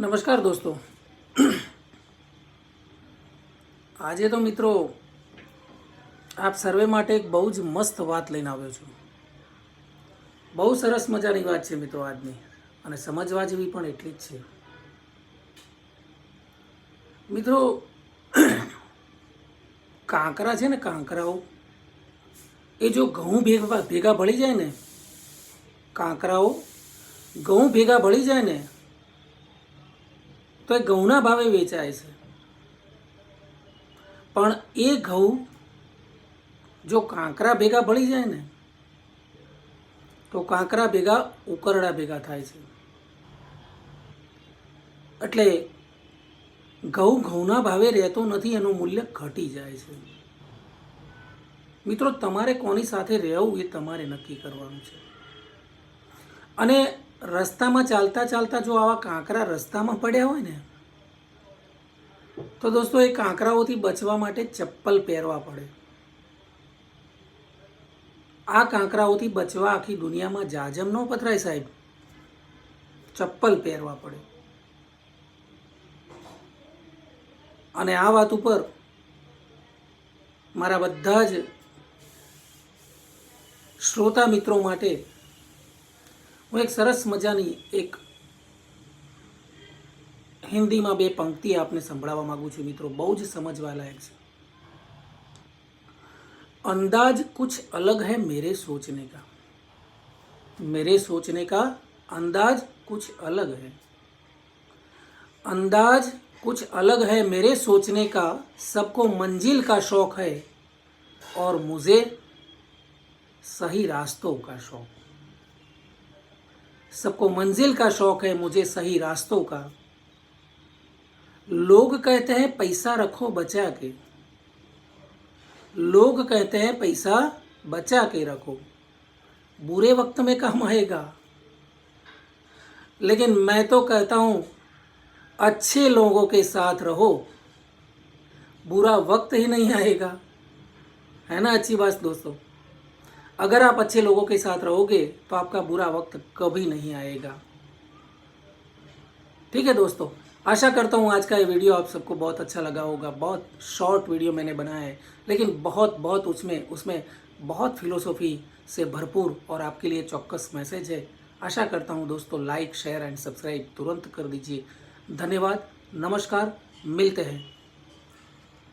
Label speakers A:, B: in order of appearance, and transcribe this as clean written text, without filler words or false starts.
A: નમસ્કાર દોસ્તો, આજે તો મિત્રો આપ સર્વે માટે એક બહુ જ મસ્ત વાત લઈને આવ્યો છું। બહુ સરસ મજાની વાત છે મિત્રો આજની, અને સમજવા જેવી પણ એટલી જ છે। મિત્રો, કાંકરા છે ને, કાંકરાઓ એ જો ઘઉં ભેગા ભળી જાય ને, કાંકરાઓ ઘઉં ભેગા ભળી જાય ને તો એ ઘઉંના ભાવે વેચાય છે। પણ એ ઘઉં જો કાંકરા ભેગા ભળી જાય ને તો કાંકરા ભેગા ઉકરડા ભેગા થાય છે। એટલે ઘઉં ઘઉંના ભાવે રહેતો નથી, એનું મૂલ્ય ઘટી જાય છે। મિત્રો, તમારે કોની સાથે રહેવું એ તમારે નક્કી કરવાનું છે। અને રસ્તામાં ચાલતા ચાલતા જો આવા કાંકરા રસ્તામાં પડ્યા હોય ને તો દોસ્તો, એ કાંકરાઓથી બચવા માટે ચપ્પલ પહેરવા પડે। આ કાંકરાઓથી બચવા આખી દુનિયામાં જાજમ ન પથરાય સાહેબ, ચપ્પલ પહેરવા પડે। અને આ વાત ઉપર મારા બધા જ શ્રોતા મિત્રો માટે હું એક સરસ મજાની એક હિન્દીમાં બે પંક્તિ આપને સંભળાવવા માંગુ છું મિત્રો, બહુ જ સમજવા લાયક છે। अंदाज कुछ अलग है मेरे सोचने का, मेरे सोचने का अंदाज कुछ अलग है, अंदाज कुछ अलग है मेरे सोचने का, सबको मंजिल का शौक है और मुझे सही रास्तों का शौक, सबको मंजिल का शौक है, मुझे सही रास्तों का। लोग कहते हैं पैसा रखो बचा के, लोग कहते हैं पैसा बचा के रखो, बुरे वक्त में काम आएगा। लेकिन मैं तो कहता हूं अच्छे लोगों के साथ रहो, बुरा वक्त ही नहीं आएगा। है ना अच्छी बात दोस्तों? अगर आप अच्छे लोगों के साथ रहोगे तो आपका बुरा वक्त कभी नहीं आएगा। ठीक है दोस्तों, आशा करता हूँ आज का ये वीडियो आप सबको बहुत अच्छा लगा होगा। बहुत शॉर्ट वीडियो मैंने बनाया है, लेकिन बहुत उसमें बहुत फिलोसॉफी से भरपूर और आपके लिए चौक्कस मैसेज है। आशा करता हूँ दोस्तों लाइक शेयर एंड सब्सक्राइब तुरंत कर दीजिए। धन्यवाद, नमस्कार, मिलते हैं।